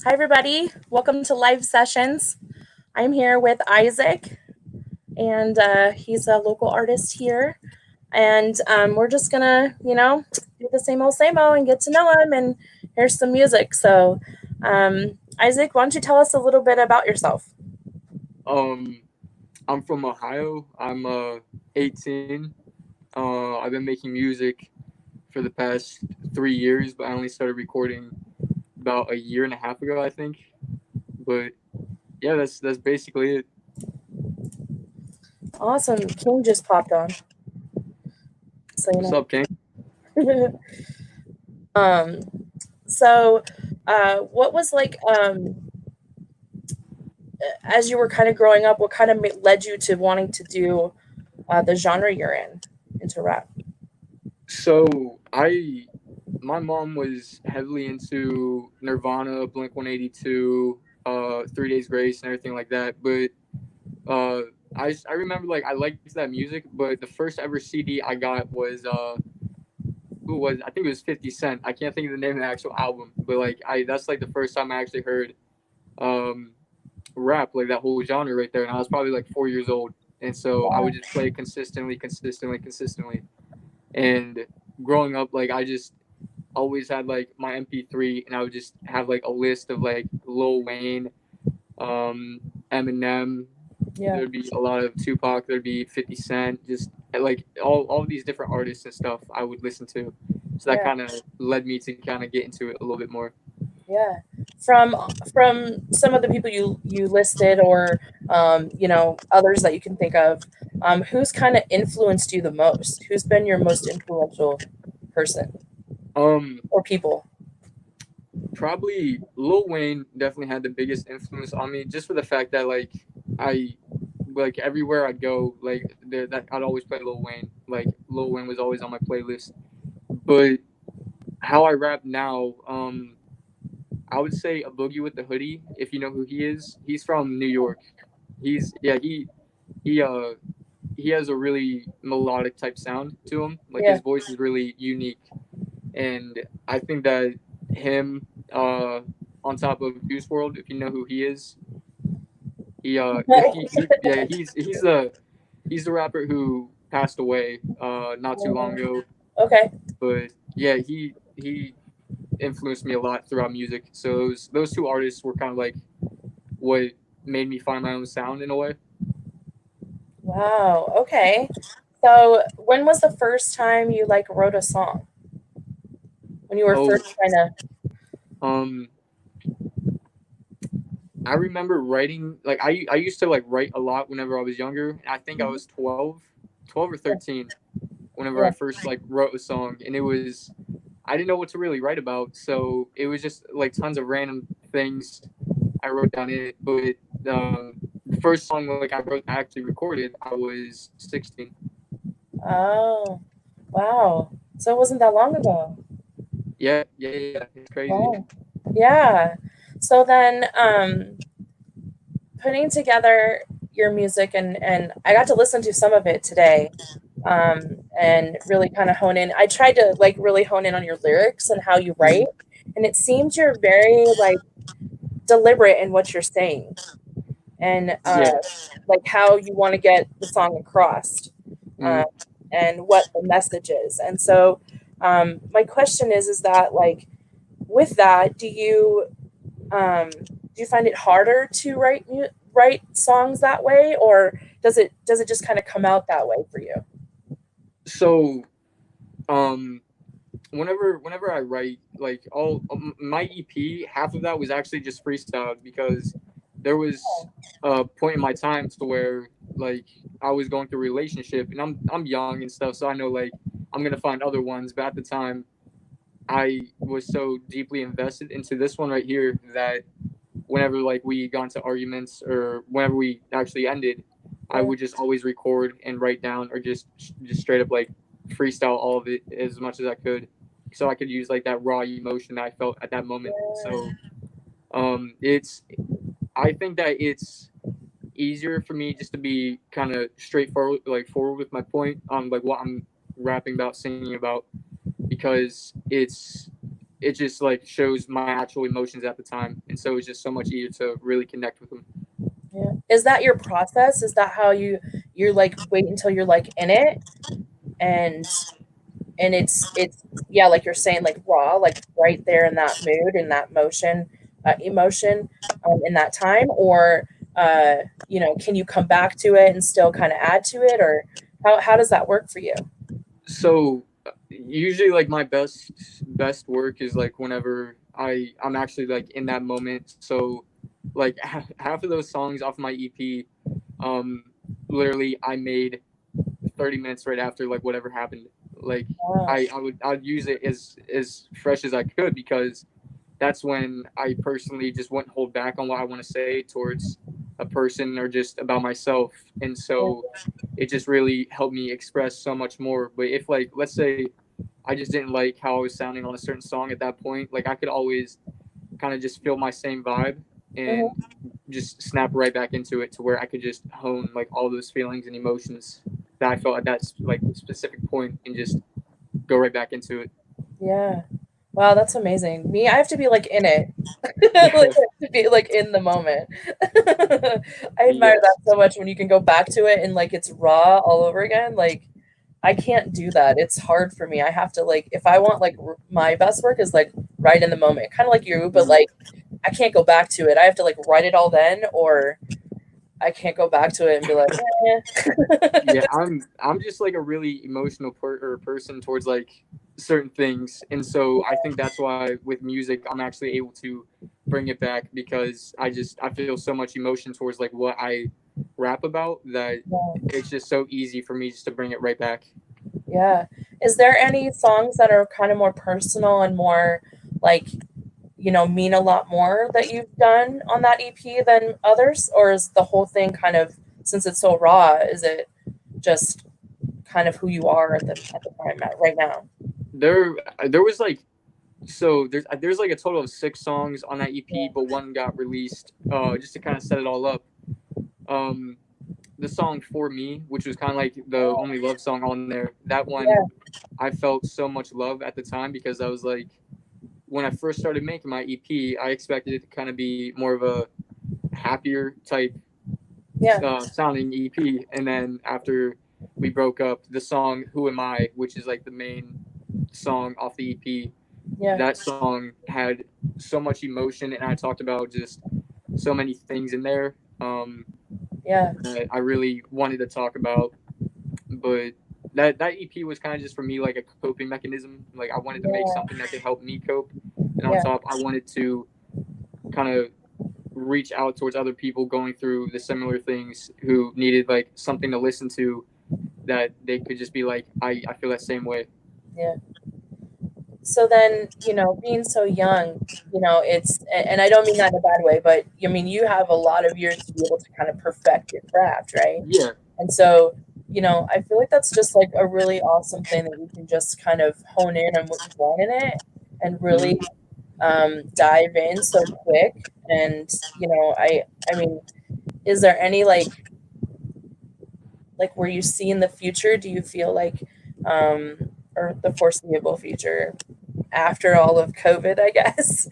Hi, everybody. Welcome to Live Sessions. I'm here with Izik, and he's a local artist here. And we're just gonna, do the same old, and get to know him. And here's some music. So, Izik, why don't you tell us a little bit about yourself? Um, I'm from Ohio. I'm 18. I've been making music for the past 3 years, but I only started recording about a year and a half ago, I think. But yeah, that's basically it. Awesome. King just popped on. So, What's up, King? um, so, what was like, as you were kind of growing up, what kind of led you to wanting to do the genre you're in into rap? So my mom was heavily into Nirvana, Blink 182, 3 Days Grace, and everything like that. But uh, I remember like I liked that music, but the first ever CD I got was who was I think it was 50 Cent. I can't think of the name of the actual album, but like I that's like the first time I actually heard um rap, like that whole genre right there, and I was probably like 4 years old. And so I would just play it consistently. And growing up, like I just always had like my MP3, and I would just have like a list of like Lil Wayne, Eminem. Yeah. There'd be a lot of Tupac. There'd be 50 Cent. Just like all these different artists and stuff I would listen to. So that Yeah. kind of led me to kind of get into it a little bit more. Yeah. From some of the people you listed, or others that you can think of, who's kind of influenced you the most? Who's been your most influential person Um, or people? Probably Lil Wayne definitely had the biggest influence on me, just for the fact that I like everywhere I'd go, like there that I'd always play Lil Wayne. Like Lil Wayne was always on my playlist. But how I rap now, I would say a Boogie with the Hoodie, if you know who he is. He's from New York. He's yeah, he he has a really melodic type sound to him. Like Yeah. his voice is really unique. And I think that him on top of Juice World, if you know who he is, he yeah, he's the rapper who passed away not too long ago. Okay. But yeah, he influenced me a lot throughout music. So those two artists were kind of like what made me find my own sound in a way. Wow. Okay. So when was the first time you like wrote a song? When you were Oh, first kind of. um, I remember writing like I used to like write a lot whenever I was younger. And I think I was 12 or 13 whenever I Yeah. first like wrote a song, and it was I didn't know what to really write about, so it was just like tons of random things I wrote down in it. But the first song like I wrote actually recorded, I was 16. Oh. Wow. So it wasn't that long ago. Yeah, it's crazy. Wow. Yeah. So then, putting together your music, and I got to listen to some of it today, and really kind of hone in. I tried to like really hone in on your lyrics and how you write, and it seems you're very like deliberate in what you're saying, and Yeah. like how you want to get the song across, Mm. um, and what the message is. And so, my question is that like with that, do you find it harder to write songs that way, or does it just kind of come out that way for you? So um whenever I write, like all my EP, half of that was actually just freestyled because there was a point in my time to where like I was going through a relationship, and I'm young and stuff, so I know like I'm gonna find other ones. But at the time, I was so deeply invested into this one right here that whenever like we got into arguments or whenever we actually ended, I Yeah. would just always record and write down, or just straight up like freestyle all of it as much as I could, so I could use like that raw emotion that I felt at that moment. So it's I think that it's easier for me just to be kind of straightforward, like forward with my point on like what I'm rapping about, singing about, because it just like shows my actual emotions at the time, and so it's just so much easier to really connect with them. Yeah. Is that your process? Is that how you're like wait until you're like in it and it's yeah, like you're saying, like raw, like right there in that mood, in that motion, emotion, in that time, or can you come back to it and still kind of add to it, or how does that work for you? So usually like my best work is like whenever I'm actually like in that moment. So like half of those songs off my EP, um literally I made 30 minutes right after like whatever happened. Like Wow. I'd use it as fresh as I could, because that's when I personally just wouldn't hold back on what I want to say towards a person or just about myself. And Yeah. so it just really helped me express so much more. But if like let's say I just didn't like how I was sounding on a certain song at that point, like I could always kind of just feel my same vibe and Mhm. just snap right back into it to where I could just hone like all those feelings and emotions that I felt at that like specific point and just go right back into it. Yeah. Wow, that's amazing. Me, I have to be like in it. Like, I Yeah. have to be like in the moment. I admire that Yes. so much when you can go back to it and like it's raw all over again. Like I can't do that. It's hard for me. I have to like if I want like my best work is like right in the moment, kind of like you, but Mhm. like I can't go back to it. I have to like write it all then, or I can't go back to it and be like, Yeah, I'm just like a really emotional person towards like certain things, and so I think that's why with music I'm actually able to bring it back, because I feel so much emotion towards like what I rap about that yeah. it's just so easy for me just to bring it right back. Yeah. Is there any songs that are kind of more personal and more like, mean a lot more that you've done on that EP than others? Or is the whole thing kind of, since it's so raw, is it just kind of who you are at the time right now? There was like there's like a total of 6 songs on that EP, but one got released just to kind of set it all up. Um, the song "For Me," which was kind of like the only love song on there, that one Yeah, I felt so much love at the time, because I was like, when I first started making my EP, I expected it to kind of be more of a happier type yeah, sounding EP, and then after we broke up, the song "Who Am I," which is like the main song off the EP, yeah, that song had so much emotion, and I talked about just so many things in there yeah, that I really wanted to talk about. But that EP was kind of just for me like a coping mechanism. Like I wanted to make yeah, something that could help me cope, and on yeah, top, I wanted to kind of reach out towards other people going through the similar things who needed like something to listen to, that they could just be like, I feel that same way. yeah. So then, being so young, and I don't mean that in a bad way, but I mean, you have a lot of years to be able to kind of perfect your craft, right? Yeah. And so, I feel like that's just like a really awesome thing that you can just kind of hone in on what you want in it and really Mhm. dive in so quick. And, I mean, is there any like where you see in the future, do you feel like, or the foreseeable future after all of COVID, I guess,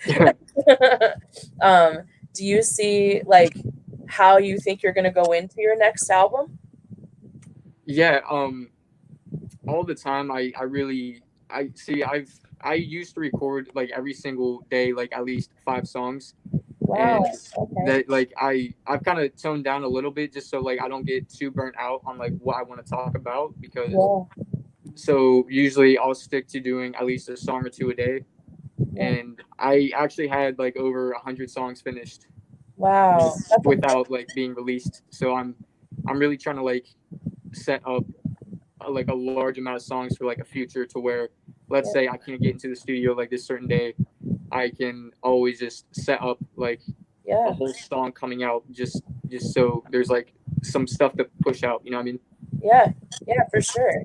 um, do you see like how you think you're going to go into your next album? Yeah. All the time, I really I see I used to record like every single day like at least 5 songs, Wow. and Okay. that like I've kind of toned down a little bit just so like I don't get too burnt out on like what I want to talk about, because Yeah. so usually I'll stick to doing at least a song or two a day, Yeah. and I actually had like over 100 songs finished Wow. just That's amazing. without like being released. So I'm really trying to like set up like a large amount of songs for like a future, to where let's Yeah. say I can't get into the studio like this certain day, I can always just set up like a Yeah. whole song coming out, just so there's like some stuff to push out, you know what I mean? Yeah. Yeah, for sure.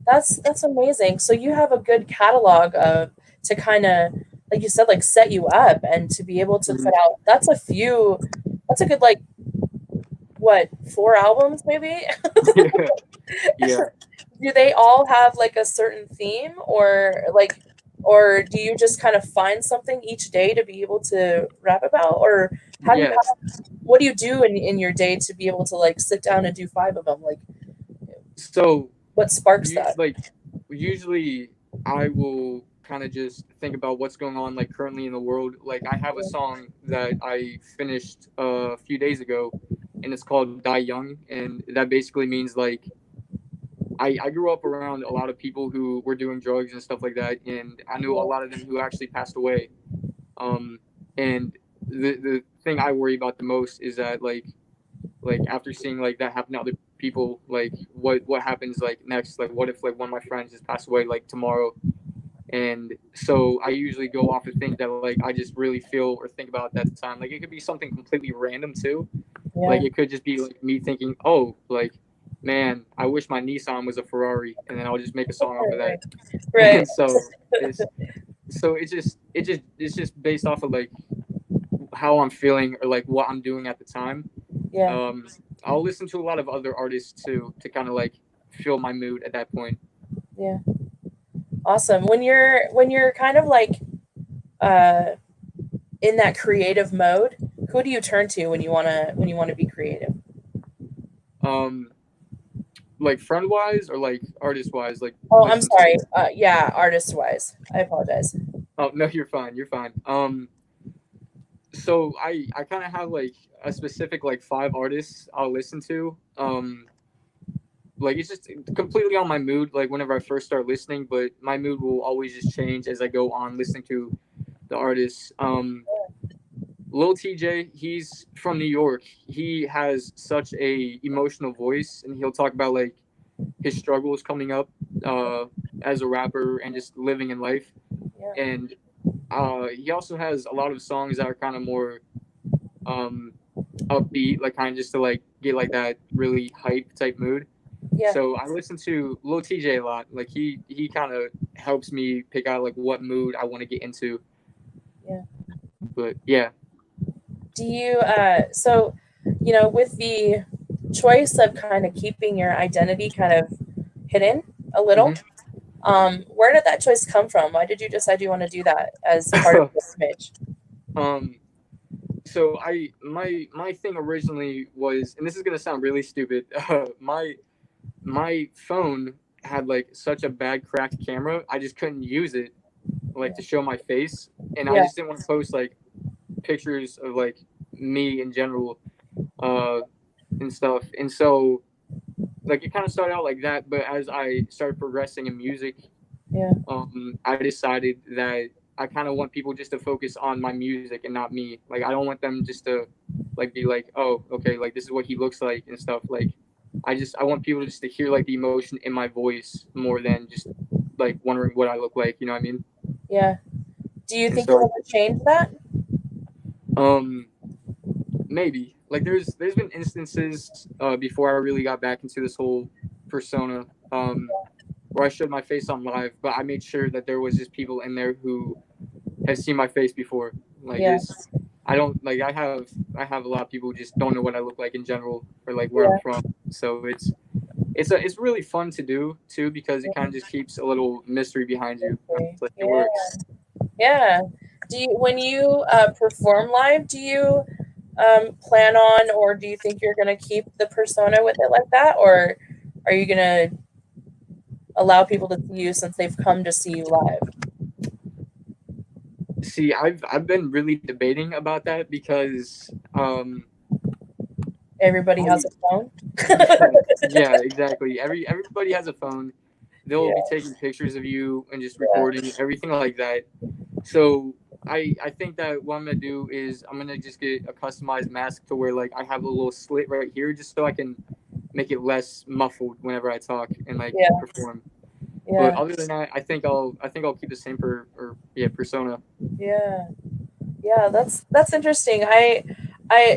That's amazing. So you have a good catalog of to kind of like you said, like set you up and to be able to Mhm. put out that's a good like what, 4 albums maybe? Yeah. Yeah. Do they all have like a certain theme or like or do you just kind of find something each day to be able to rap about, or how do you Yes. what do you do in your day to be able to like sit down and do five of them? Like, So what sparks you that? like usually I will kind of just think about what's going on like currently in the world. Like I have a song that I finished a few days ago, and it's called "Die Young," and that basically means like I grew up around a lot of people who were doing drugs and stuff like that, and I knew a Yeah, lot of them who actually passed away. Um, and the thing I worry about the most is that like after seeing like that happen to other people, like what happens like next? Like what if like one of my friends just passed away like tomorrow? And so I usually go off of things that like I just really feel or think about at the time. Like it could be something completely random too. Like yeah, it could just be like me thinking, oh, like man, I wish my Nissan was a Ferrari, and then I'll just make a song off of that. right, right. And so it's it's just based off of like how I'm feeling or like what I'm doing at the time. Yeah, Um, I'll listen to a lot of other artists too to kind of like feel my mood at that point. yeah. Awesome. When you're kind of like uh in that creative mode, who do you turn to when you want to be creative? Um, like friend wise or like artist wise, like Oh, I'm listen to. sorry. Yeah, artist wise. I apologize. Oh no, you're fine. You're fine. So I kind of have like a specific like five artists I'll listen to. Like it's just completely on my mood. Like whenever I first start listening, but my mood will always just change as I go on listening to the artists. Lil TJ, he's from New York. He has such a emotional voice, and he'll talk about like his struggles coming up uh, as a rapper and just living in life. Yeah, And he also has a lot of songs that are kind of more um, upbeat, like kind of just to like get like that really hype type mood. yeah, So I listen to Lil TJ a lot. Like he kind of helps me pick out like what mood I want to get into. yeah. But yeah. Do you so you know, with the choice of kind of keeping your identity kind of hidden a little, Hmm. where did that choice come from? Why did you decide you want to do that as part of your image? um. So my thing originally was, and this is gonna sound really stupid. My phone had like such a bad cracked camera. I just couldn't use it like to show my face, and I Yeah, just didn't want to post like pictures of like me in general, uh, and stuff. And so like it kind of started out like that, but as I started progressing in music, yeah, I decided that I kind of want people just to focus on my music and not me. Like I don't want them just to like be like, oh, okay, like this is what he looks like and stuff. Like I want people just to hear like the emotion in my voice more than just like wondering what I look like. You know what I mean? yeah. Do you And think you'll so ever change that? um maybe like there's been instances before I really got back into this whole persona where I showed my face on live, but I made sure that there was just people in there who have seen my face before. Like Yeah, it's I don't like I have a lot of people who just don't know what I look like in general or like where I'm yeah, from. So it's really fun to do too because it kind of just keeps a little mystery behind you. okay. Like it Yeah, works. yeah. Do you when you perform live, do you plan on, or do you think you're gonna keep the persona with it like that, or are you gonna allow people to see you since they've come to see you live? See, I've been really debating about that because Everybody I has a phone. yeah, yeah, exactly. Everybody has a phone. They'll be Yeah, taking pictures of you and just yeah, recording everything like that. So I think that what I'm gonna do is I'm gonna just get a customized mask to where like I have a little slit right here just so I can make it less muffled whenever I talk and like yeah, perform. But yeah, other than that, I think I'll keep the same persona. yeah. Yeah, that's interesting. I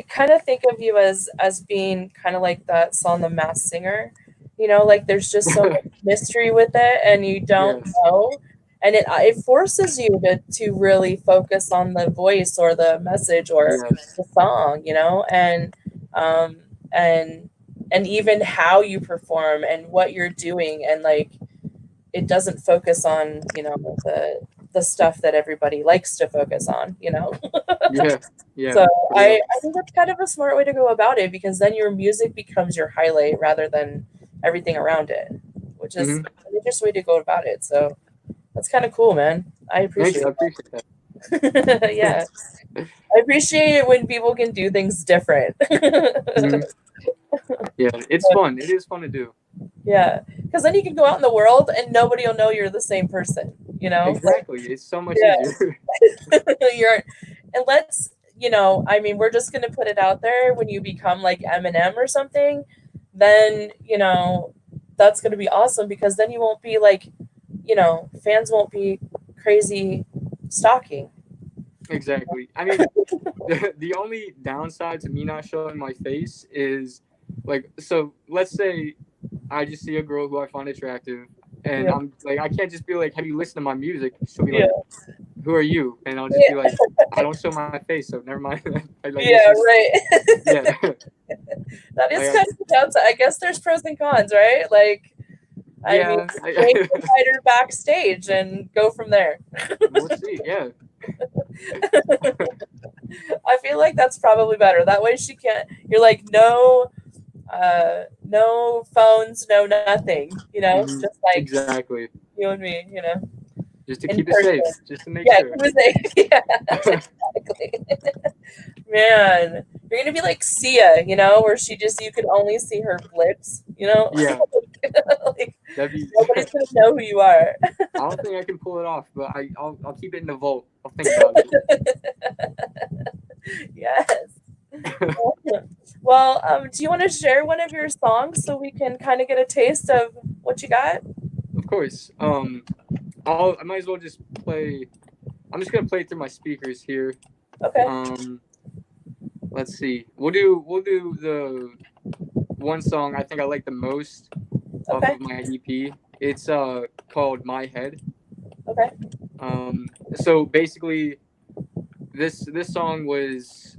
kind of think of you as being kind of like that song, The Masked Singer. You know, like there's just so much mystery with it, and you don't Yes, know, and it forces you to really focus on the voice or the message or yes, the song. You know, um and and even how you perform and what you're doing, and like it doesn't focus on, you know, the stuff that everybody likes to focus on, you know. Yeah, yeah, So for real. I think that's kind of a smart way to go about it, because then your music becomes your highlight rather than everything around it, which is Hmm. an interesting way to go about it. So that's kind of cool, man. I Thanks, appreciate I appreciate that. that. Yeah. I appreciate it when people can do things different. Hmm. Yeah, it's fun. It is fun to do. Yeah. Because then you can go out in the world and nobody will know you're the same person, you know? Like, Exactly. It's so much yeah. easier. You're, and let's, I mean, we're just going to put it out there, when you become like Eminem or something, then, that's going to be awesome, because then you won't be like, fans won't be crazy stalking. Exactly. I mean, the only downside to me not showing my face is like, so let's say I just see a girl who I find attractive, and Yeah. I'm like, I can't just be like, have you listened to my music? She'll be Yeah. like, who are you? And I'll just be Yeah. like, I don't show my face, so never mind. Like it's Yeah. just, Right. yeah. That is Like kind of the downside. I guess there's pros and cons, right? Like, I mean, yeah, bring the fighter backstage and go from there. we'll see. Yeah. I feel like that's probably better. That way she can't. You're like, no, no phones, no nothing. Hmm. Just like Exactly. you and me. Just to In keep it safe, person. just to make Yeah, sure. keep it safe. Yeah, exactly. Man, you're gonna be like Sia, where you can only see her blips. Yeah, Like that'd be. nobody's gonna know who you are. I don't think I can pull it off, but I'll keep it in the vault. I'll think about it. Yes. Well, do you want to share one of your songs so we can kind of get a taste of what you got? Of course. I might as well just play. I'm just gonna play through my speakers here. Okay. Um, let's see. We'll do the one song I think I like the most off Okay. of my EP. It's called My Head. Okay. So basically, this song was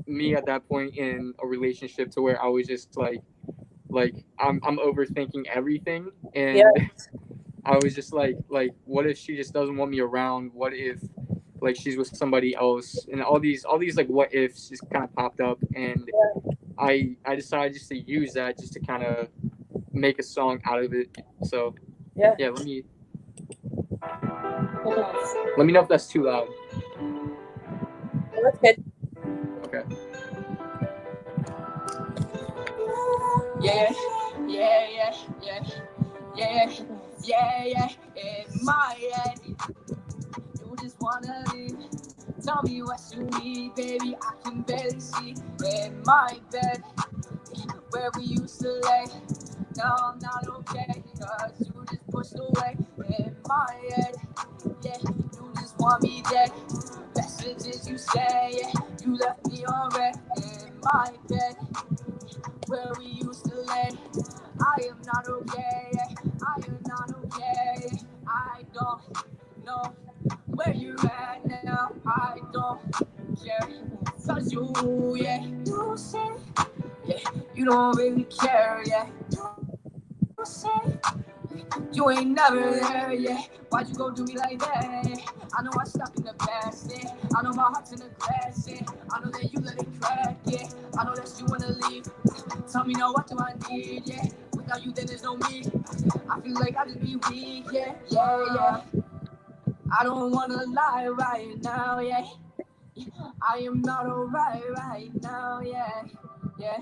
me at that point in a relationship to where I was just like I'm overthinking everything, Yeah. and I was just like what if she just doesn't want me around? What if like she's with somebody else? And all these like what ifs just kind of popped up, and I decided just to use that just to kind of make a song out of it. So Yeah. yeah, let me know if that's too loud. That's good. Okay. Yeah, yeah, yeah, yeah, yeah, yeah, yeah. In my head, you just wanna leave. Tell me what you need, baby. I can barely see. In my bed, where we used to lay. Now I'm not okay, cause you just pushed away. In my head, yeah, you just want me dead. Messages you say, yeah, you left me on red. In my bed, where we used to lay. I am not okay. I am not okay. I don't know where you're at now. I don't care. Cause you, yeah, you say, yeah, you don't really care, yeah. You say, you ain't never there, yeah. Why'd you go do me like that? I know I'm stuck in the past, yeah. I know my heart's in the glass, yeah. I know that you let it crack, yeah. I know that you wanna leave. Tell me now, what do I need, yeah. Without you, then there's no me. I feel like I just be weak, yeah, yeah, yeah. I don't wanna lie right now, yeah. I am not alright right now, yeah, yeah.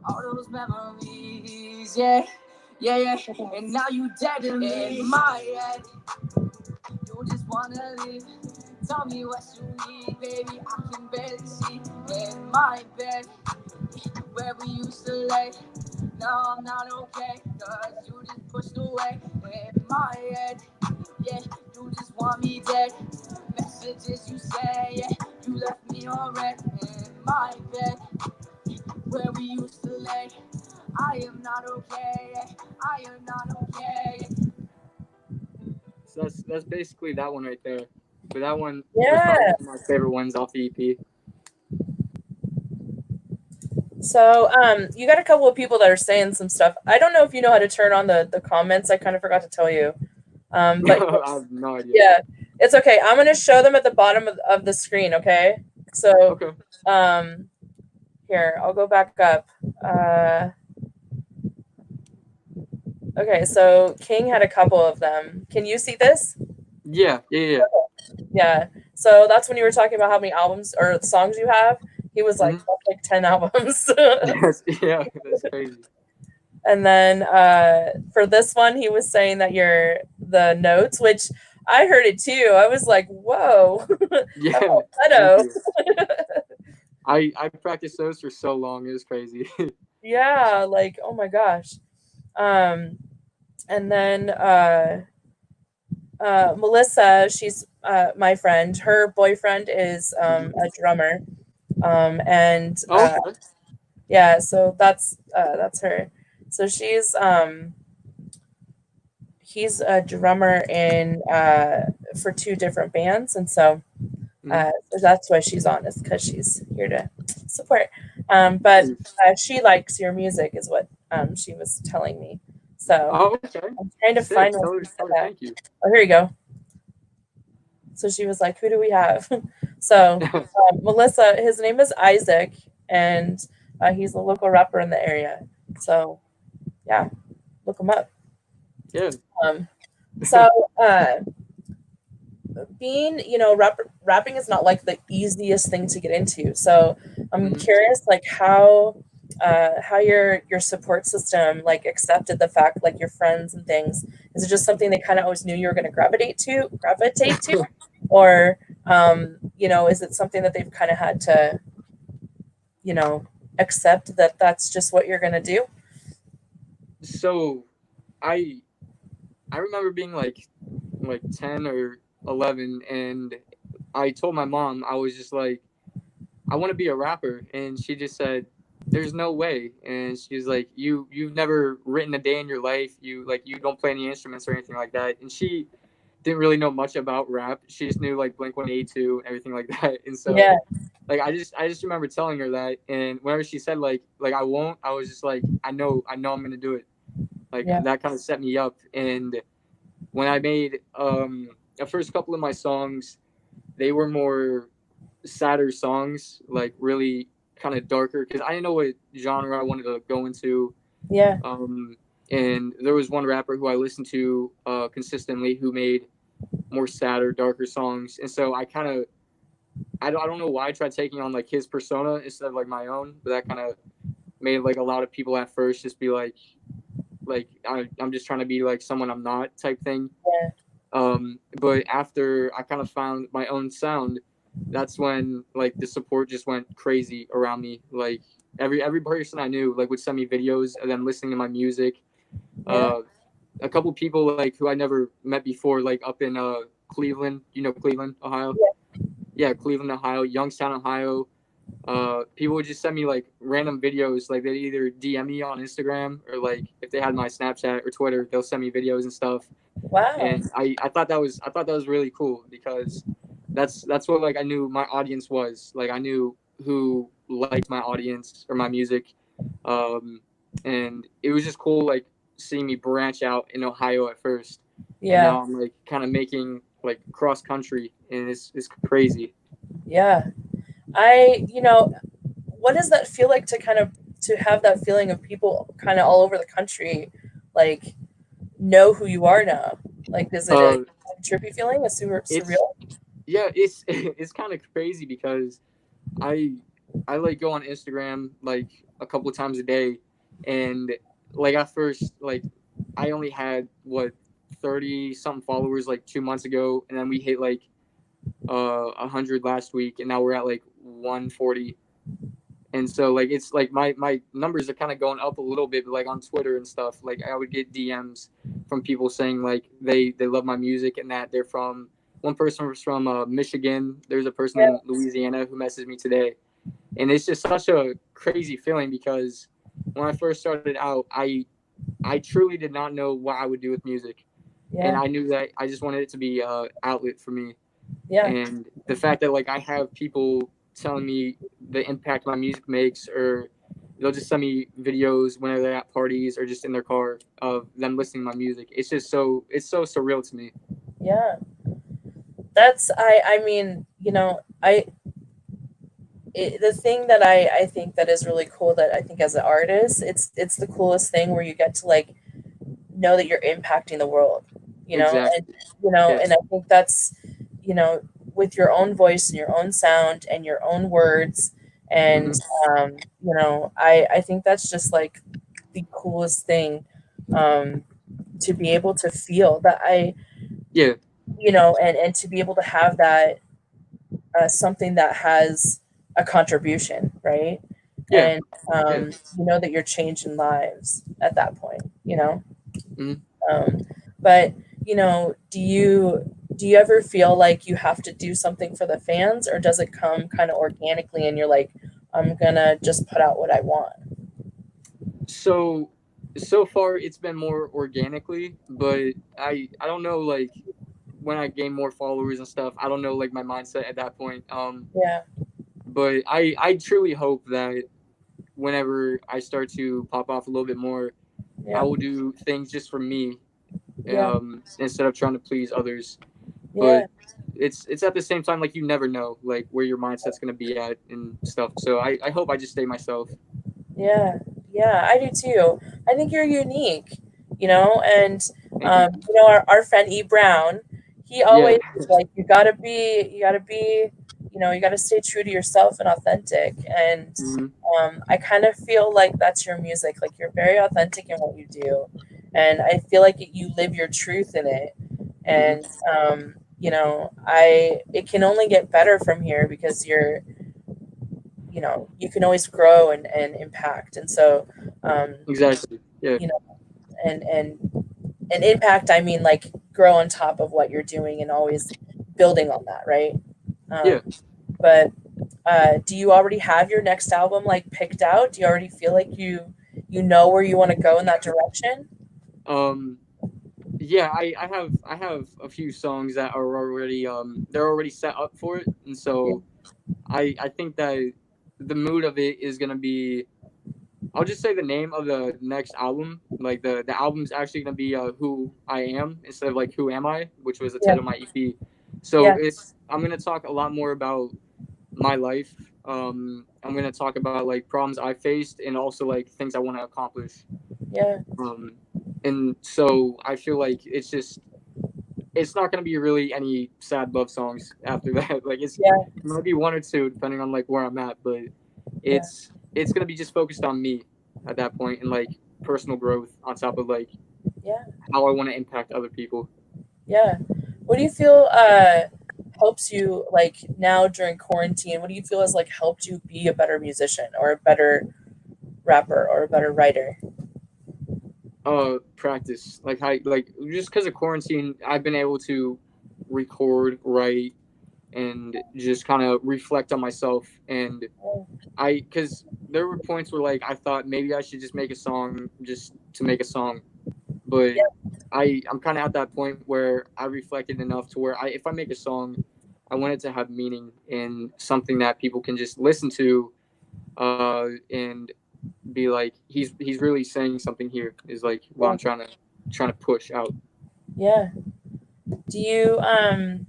All those memories, yeah, yeah, yeah. And now you dead in me. In my head, you just wanna leave. Tell me what you need, baby. I can barely see. In my bed, where we used to lay. Now I'm not okay, cause you just pushed away. In my head, yeah, you just want me dead. Messages you say, yeah, you left me on red. In my bed, where we used to lay. I am not okay, I am not okay. So that's basically that one right there. But that one was Yeah. probably one of my favorite ones off the EP. So, you got a couple of people that are saying some stuff. I don't know if you know how to turn on the comments. I kind of forgot to tell you. But I have no idea. yeah. It's okay. I'm gonna show them at the bottom of the screen. Okay. So, Okay. um, here I'll go back up. Okay. So King had a couple of them. Can you see this? Yeah. Yeah. So that's when you were talking about how many albums or songs you have. He was like, Hmm. that's like 10 albums. Yes. Yeah. That's crazy. And then for this one, he was saying that you're the notes, which I heard it too. I was like, whoa, that Yeah. Thank falsetto. you. I practiced those for so long. It was crazy. Yeah, like, oh my gosh. Um, and then Melissa, she's my friend. Her boyfriend is Mhm. a drummer. And Oh, okay. yeah, so that's her. So he's a drummer in for two different bands, and Mhm. so that's why she's on, is because she's here to support. But Nice. she likes your music, is what she was telling me. So Oh, okay. I'm trying to Sick. find where she said Tell her that. thank you. Oh, here you go. So she was like, "Who do we have?" So Melissa, his name is Izik, and he's a local rapper in the area. So yeah, look him up. Yeah. Um, so being, rapping is not like the easiest thing to get into. So I'm Mhm. curious, like how your support system like accepted the fact, like your friends and things. Is it just something they kind of always knew you were going to gravitate to, or is it something that they've kind of had to you know accept that that's just what you're going to do? So, I I remember being like 10 or 11, and I told my mom, I was just like, I want to be a rapper, and she just said, "There's no way." And she's like, "You've never written a day in your life. You don't play any instruments or anything like that." And she didn't really know much about rap. She just knew like Blink-182 and everything like that. And so Yeah, like I just remember telling her that, and whenever she said like I won't, I was just like, I know I'm gonna do it. Like yeah, that kind of set me up. And when I made the first couple of my songs, they were more sadder songs, like really kind of darker, because I didn't know what genre I wanted to go into. yeah, Um, and there was one rapper who I listened to consistently who made more sadder, darker songs, and so I don't know why I tried taking on like his persona instead of like my own, but that kind of made like a lot of people at first just be like I'm just trying to be like someone I'm not type thing. yeah, But after I kind of found my own sound, that's when like the support just went crazy around me. Like every person I knew like would send me videos of them listening to my music. yeah, Uh, a couple people like who I never met before, like up in Cleveland, Cleveland, Ohio. Yeah, Cleveland, Ohio, Youngstown, Ohio. People would just send me like random videos. Like they'd either DM me on Instagram, or like if they had my Snapchat or Twitter, they'll send me videos and stuff. wow, And I thought that was really cool, because that's what like I knew my audience was. Like I knew who liked my audience or my music. Um, and it was just cool like seeing me branch out in Ohio at first, and yeah, now I'm like kind of making like cross country, and it's crazy. yeah. What does that feel like to kind of to have that feeling of people kind of all over the country, like know who you are now? Like, is it a Uh, trippy feeling, a it's surreal? yeah, it's kind of crazy, because I I like go on Instagram like a couple of times a day, and like at first like I only had what 30 something followers like 2 months ago, and then we hit like 100 last week, and now we're at like 140. And so like it's like my numbers are kind of going up a little bit, but like on Twitter and stuff, like I would get DMs from people saying like they love my music, and that they're from, one person was from Michigan, there's a person Yeah, in Louisiana who messaged me today. And it's just such a crazy feeling, because when I first started out, I truly did not know what I would do with music, and yeah, I knew that I just wanted it to be a outlet for me. yeah, And the fact that like I have people telling me the impact my music makes, or they'll just send me videos whenever they're at parties or just in their car of them listening to my music, it's so surreal to me. yeah. That's I mean, you know, the thing that I think that is really cool, that I think as an artist, it's the coolest thing where you get to like know that you're impacting the world, you know, and Exactly. you know, and Yes. I think that's, you know, with your own voice and your own sound and your own words, and Hmm. you know, I think that's just like the coolest thing, um, to be able to feel that Yeah. you know, and to be able to have that, something that has a contribution, right? Yeah. And Yeah. you know that you're changing lives at that point, you know. Hmm. Um, but you know, do you ever feel like you have to do something for the fans, or does it come kind of organically, and you're like, I'm gonna just put out what I want? So so far it's been more organically, but I don't know, like when I gain more followers and stuff, I don't know like my mindset at that point. Yeah, But I truly hope that whenever I start to pop off a little bit more, I yeah, will do things just for me, yeah, instead of trying to please others. But yeah. it's at the same time like you never know like where your mindset's gonna be at and stuff. So I hope I just stay myself. Yeah, yeah, I do too. I think you're unique, you know, and Thank you. you know, our friend E Brown, he Yeah. always is like, you gotta be, you know, you gotta stay true to yourself and authentic. And Hmm. I kind of feel like that's your music. Like you're very authentic in what you do, and I feel like you live your truth in it. Hmm. And you know, it can only get better from here because you're, you know, you can always grow and impact. And so Exactly. Yeah. you know, and impact, I mean like grow on top of what you're doing and always building on that, right? Yeah. But do you already have your next album like picked out? Do you already feel like you know where you want to go in that direction? Um. Yeah. I have a few songs that are already they're already set up for it, and Yeah, so I think that the mood of it is gonna be. I'll just say the name of the next album. Like the album's actually gonna be "Who I Am" instead of like "Who Am I," which was the yeah, title of my EP. So yeah, it's I'm gonna talk a lot more about my life. I'm gonna talk about like problems I faced and also like things I want to accomplish. yeah, Um, and so I feel like it's not gonna be really any sad love songs after that. Like yeah, it might be one or two depending on like where I'm at, but yeah, it's gonna be just focused on me at that point and like personal growth on top of like yeah, how I want to impact other people. yeah. What do you feel helps you like now during quarantine? What do you feel has like helped you be a better musician or a better rapper or a better writer? Practice like just because of quarantine, I've been able to record, write, and just kind of reflect on myself. And because there were points where like I thought maybe I should just make a song just to make a song, but I'm kind of at that point where I reflected enough to where if I make a song, I want it to have meaning and something that people can just listen to, and be like, he's really saying something here. Is like what Yeah, I'm trying to push out. yeah. Do you trying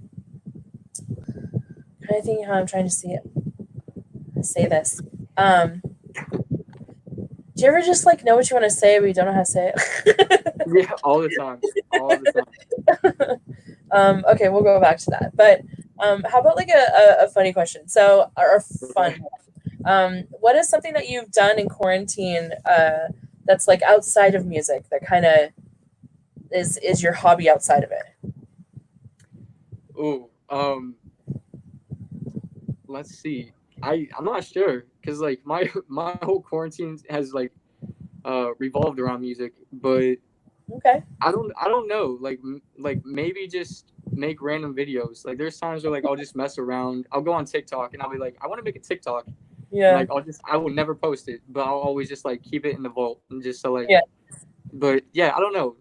to think how I'm trying to say this. Um, do you ever just like know what you want to say but you don't know how to say it? Yeah, all the time, all the time. Okay, we'll go back to that. But how about like a funny question? So, or a fun Okay. one. What is something that you've done in quarantine that's like outside of music that kind of is your hobby outside of it? Oh, let's see. I'm not sure because like my my whole quarantine has like revolved around music, but Okay. I don't know. Like maybe just make random videos. Like there's times where like I'll just mess around. I'll go on TikTok and I'll be like, I want to make a TikTok, and Yeah. like I will never post it, but I'll always just like keep it in the vault and just so like. Yeah. But yeah, I don't know.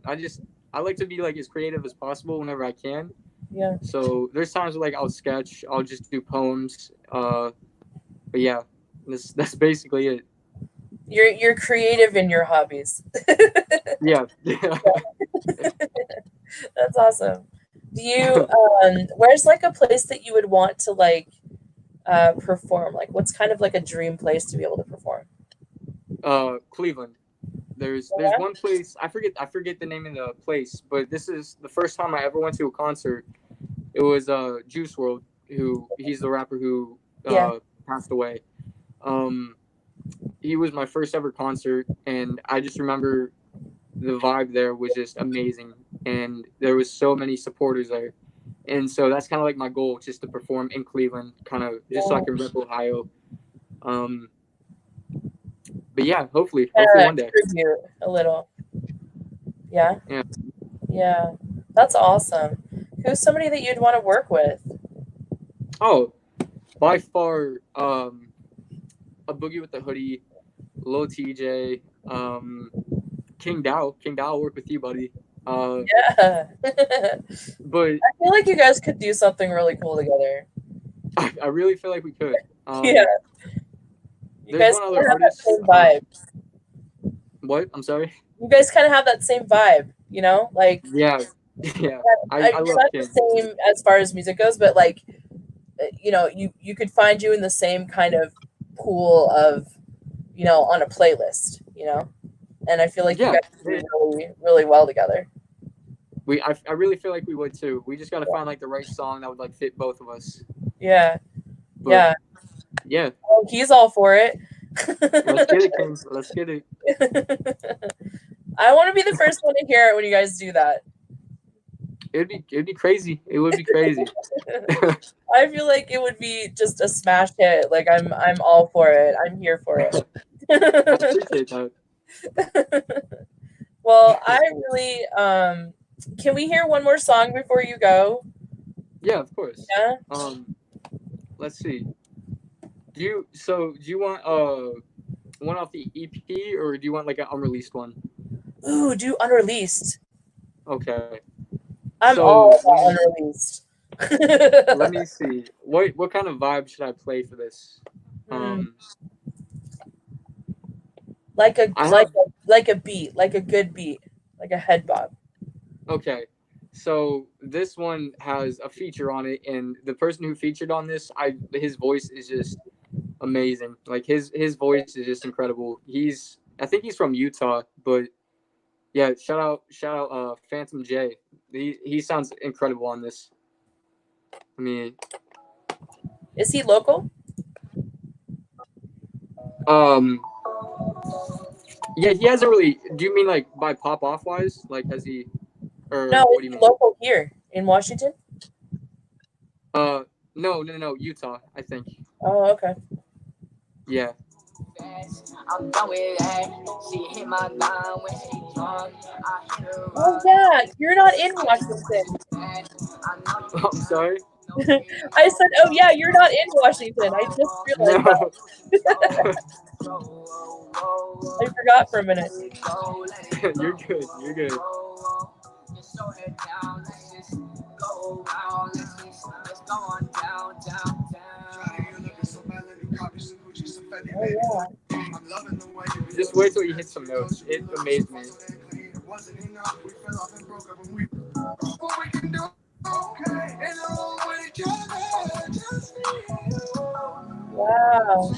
I like to be like as creative as possible whenever I can. Yeah. So there's times where like I'll sketch. I'll just do poems. But yeah, that's basically it. You're creative in your hobbies. Yeah. Yeah. That's awesome. Do you where's like a place that you would want to like perform? Like what's kind of like a dream place to be able to perform? Cleveland. There's Yeah. one place I forget the name of the place, but this is the first time I ever went to a concert. It was Juice World, who he's the rapper who Yeah. passed away. Um, he was my first ever concert, and I just remember the vibe there was just amazing, and there was so many supporters there, and so that's kind of like my goal, just to perform in Cleveland, kind of just so I Yeah. can rep Ohio. Um, but yeah, hopefully Kind one of day. tribute a little. Yeah. Yeah. Yeah. That's awesome. Who's somebody that you'd want to work with? Oh, by far, a Boogie with the Hoodie, Lil TJ, King Dow, will work with you, buddy. Uh, Yeah. I but feel like you guys could do something really cool together. I really feel like we could. Yeah. You There's guys one other kind of have that artist. same vibe. What? I'm sorry. You guys kind of have that same vibe, you know? Like Yeah, yeah. I you're love not the King. same as far as music goes, but like you know, you could find you in the same kind of pool of, you know, on a playlist, you know? And I feel like you Yeah, guys do really, really well together. I really feel like we would too. We just gotta find like the right song that would like fit both of us. Yeah. But Yeah. yeah, Well, he's all for it. let's get it, King. Let's get it. I want to be the first one to hear it when you guys do that. It'd be crazy. It would be crazy. I feel like it would be just a smash hit. Like I'm all for it. I'm here for I it. appreciate that. Well, I really can we hear one more song before you go? Yeah, of course. Yeah. Let's see. Do you want one off the EP, or do you want like an unreleased one? Ooh, do unreleased. Okay. I'm So all about unreleased. let me see. What kind of vibe should I play for this? Hmm. Um, Like a I like have a like a beat, like a good beat, like a head bob. okay. So this one has a feature on it, and the person who featured on this, his voice is just amazing. Like his voice is just incredible. I think he's from Utah, but yeah, shout out Phantom J. He sounds incredible on this. I mean, Is he local? um, yeah, he hasn't really. Do you mean like by pop off wise? Like has he, or No, what is do you he mean? local here in Washington? Uh, no, Utah, I think. Oh, okay. Yeah. I'm done with that. She hit my line when she drunk. I hit her Oh up. yeah, you're not in Washington. I know you I'm sorry. I said, oh yeah, you're not in Washington. I just realized No. I forgot for a minute. You're good. You're good. Just show her down. Let's just go around. Let's go on down, down, down. Oh Just wait till you hit some notes. It amazed me. yeah. Wow.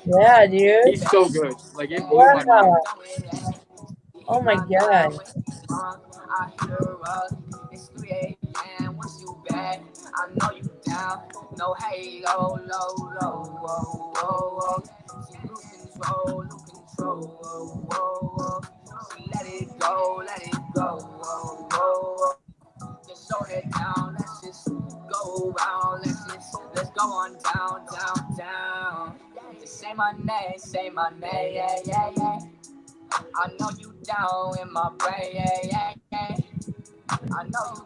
Yeah, dude. He's so good. Like it blew my mind. Wow. Oh my god. I hit her up. It's 3 a.m. Once you back, I know you down. No halo, low, low, whoa, whoa, whoa. She lose control, whoa, whoa, whoa. She let it go, whoa, whoa, whoa. Just show it down, let's just go around, let's go on down, down, down. Just say my name, yeah, yeah, yeah. I know you down in my brain, yeah, yeah, yeah. I know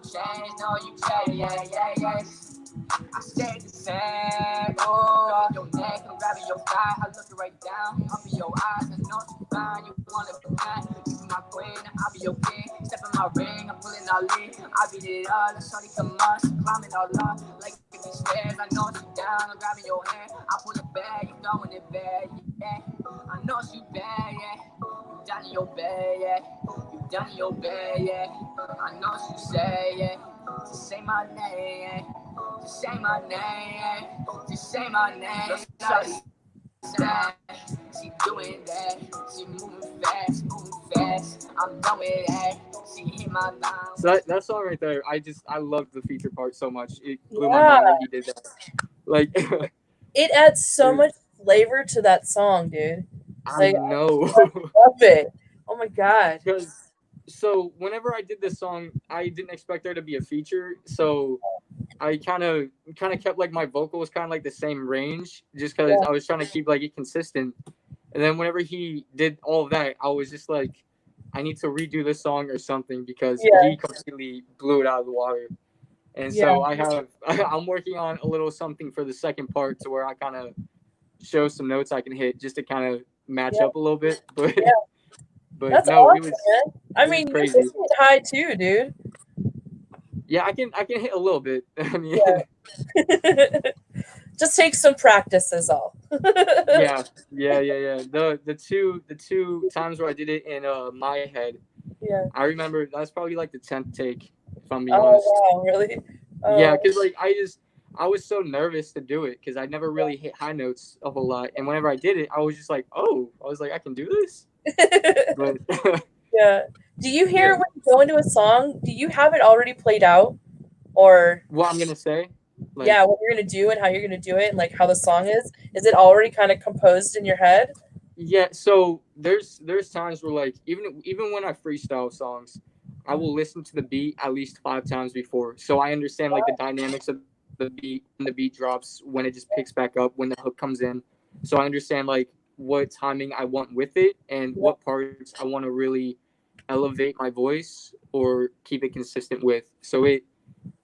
you change, yeah, yeah, yeah. I stay the same. Oh, your neck, I'm grabbing your thigh. I look it right down. Up in your eyes, I know you fine. You wanna be mine. You be my queen, I'll be your king. Step in my ring, I'm pulling all in. I beat it all, let's shorty come on. She climbing all up, like if you stairs. I know she down, I'm grabbing your hand. I pull it back, you throwing it back, yeah. I know she bad, yeah. You down in your bed, yeah. You down in your bed, yeah. I know she say, yeah. Just say my name, yeah. Just say my name, just say my name. Shawty sad, she doing that. She moving fast. I'm done with that. She hit my line. So that song right there, I loved the feature part so much. It blew my Yeah, mind that he did that. Like, it adds so much flavor to that song, dude. I Like, know. love it. Oh my god. Because so whenever I did this song, I didn't expect there to be a feature. So I kind of kept like my vocals kind of like the same range, just because Yeah, I was trying to keep like it consistent. And then whenever he did all of that, I was just like, I need to redo this song or something because yeah, he completely blew it out of the water. And yeah, so I'm working on a little something for the second part to where I kind of show some notes I can hit just to kind of match yeah, up a little bit. But yeah. but That's no, awesome, man. I it was mean, you're crazy. pushing it high too, dude. Yeah, I can hit a little bit. I mean, Yeah. Just take some practice is all. yeah. The two times where I did it in my head, Yeah. I remember that's probably like the 10th take, if I'm being Oh honest. wow, really? Yeah, Oh because like I was so nervous to do it because I never really hit high notes a whole lot, and whenever I did it, I was just like, oh, I was like, I can do this. But yeah. Do you hear yeah, when you go into a song, do you have it already played out? Or what I'm gonna say, like, yeah, what you're gonna do and how you're gonna do it and like how the song is? Is it already kind of composed in your head? yeah. So there's times where like even when I freestyle songs, I will listen to the beat at least 5 times before, so I understand like the dynamics of the beat, when the beat drops, when it just picks back up, when the hook comes in. So I understand like what timing I want with it and Yeah. what parts I want to really elevate my voice or keep it consistent with. So I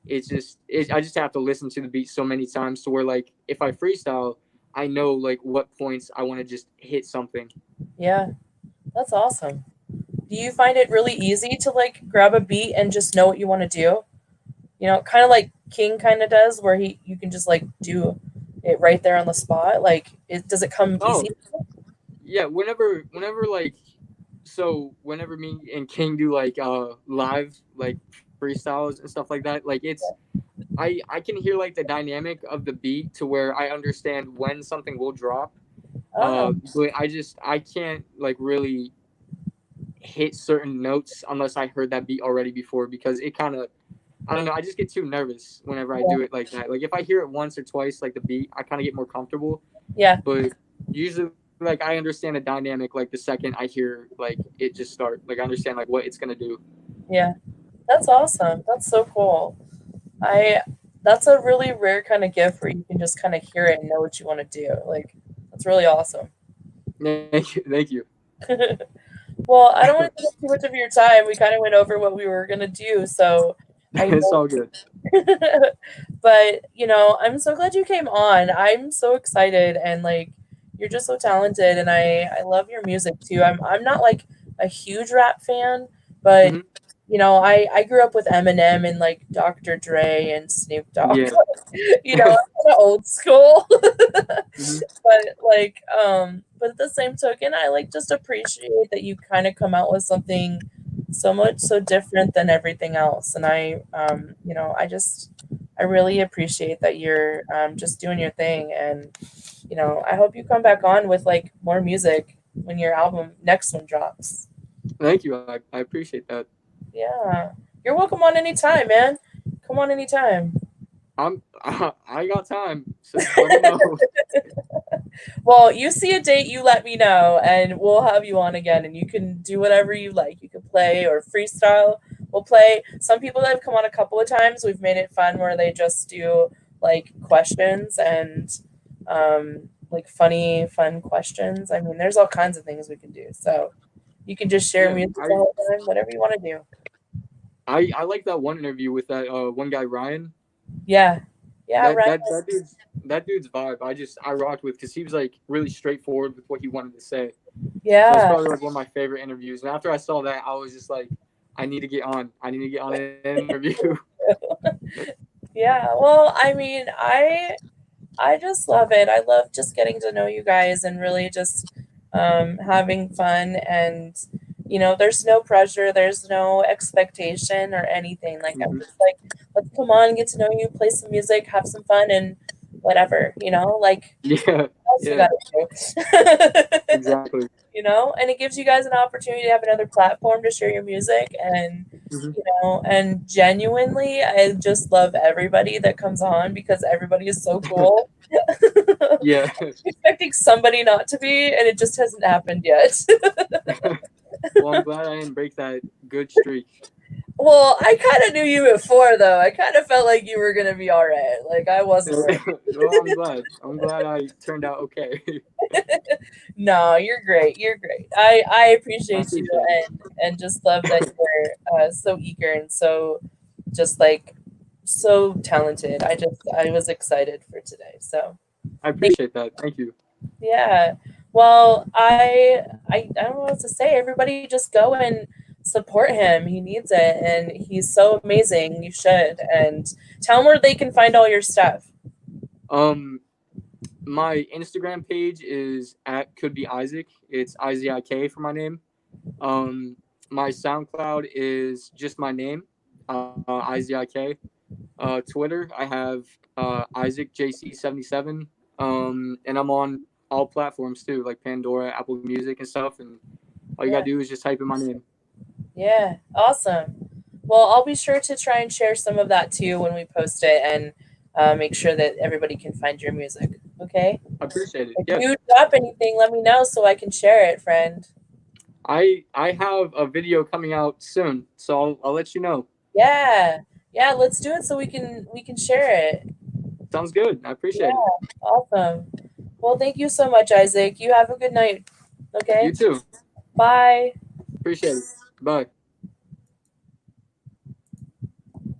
just have to listen to the beat so many times to where like if I freestyle, I know like what points I want to just hit something. Yeah. That's awesome. Do you find it really easy to like grab a beat and just know what you want to do? You know, kind of like King kind of does, where he you can just like do it right there on the spot. Like, does it come Oh easy? yeah, whenever like so whenever me and King do like live like freestyles and stuff like that, like I can hear like the dynamic of the beat to where I understand when something will drop. Oh, But I can't like really hit certain notes unless I heard that beat already before because it kind of I don't know. I just get too nervous whenever I yeah, do it like that. Like if I hear it once or twice, like the beat, I kind of get more comfortable. yeah, But usually, like I understand the dynamic. Like the second I hear like it just start, like I understand like what it's gonna do. yeah. That's awesome. That's so cool. I that's a really rare kind of gift where you can just kind of hear it and know what you want to do. Like, that's really awesome. Thank you. Well, I don't want to take up too much of your time. We kind of went over what we were gonna do, so I It's know. all good. But I'm so glad you came on. I'm so excited, and like you're just so talented, and I love your music too. I'm not like a huge rap fan, but Hmm. I grew up with Eminem and like Dr. Dre and Snoop Dogg. Yeah. I'm kind of old school. Hmm. But at the same token, I like just appreciate that you kind of come out with something so much so different than everything else. And I really appreciate that you're just doing your thing. And I hope you come back on with like more music when your album next one drops. Thank you. I appreciate that. Yeah, you're welcome on anytime, man. Come on anytime. I got time, so just let me know. Well, you see a date, you let me know, and we'll have you on again, and you can do whatever you like. You can play or freestyle. We'll play. Some people that have come on a couple of times, we've made it fun where they just do like questions and like funny, fun questions. I mean, there's all kinds of things we can do. So you can just share Yeah, music the whole time, whatever you want to do. I like that one interview with that one guy Ryan. Yeah, Yeah, right. That dude's vibe. I rocked with because he was like really straightforward with what he wanted to say. So it's Yeah. probably like one of my favorite interviews. And after I saw that, I was just like, I need to get on. I need to get on an interview. Yeah. Well, I mean, I just love it. I love just getting to know you guys and really just having fun. And, there's no pressure, there's no expectation or anything. Like, I'm Mhm. just like, let's come on, get to know you, play some music, have some fun, and whatever, like, Yeah, what else we yeah, gotta do? exactly. And it gives you guys an opportunity to have another platform to share your music. And Mhm. and genuinely, I just love everybody that comes on because everybody is so cool. Yeah. Expecting somebody not to be, and it just hasn't happened yet. Well, I'm glad I didn't break that good streak. Well, I kind of knew you before, though. I kind of felt like you were gonna be all right. Like, I wasn't worried. Well, I'm glad. I'm glad I turned out okay. No, you're great. You're great. I I appreciate you, appreciate it. and just love that you're so eager and so just like so talented. I was excited for today. So I appreciate that. Thank you. yeah. Well, I don't know what to say. Everybody just go and support him. He needs it, and he's so amazing. You should. And tell him where they can find all your stuff. My Instagram page is at could be Izik. It's Izik for my name. My SoundCloud is just my name, Izik. Twitter, I have Izik JC77. And I'm on all platforms too, like Pandora, Apple Music, and stuff. And all you Yeah. gotta do is just type in my name. Yeah. Awesome. Well, I'll be sure to try and share some of that too when we post it, and make sure that everybody can find your music. Okay. I appreciate it. If Yeah, you drop anything, let me know so I can share it, friend. I have a video coming out soon, so I'll let you know. Yeah. Yeah, let's do it so we can share it. Sounds good. I appreciate it. Yeah. Awesome. Well, thank you so much, Isaac. You have a good night. Okay? You too. Bye. Appreciate it. Bye.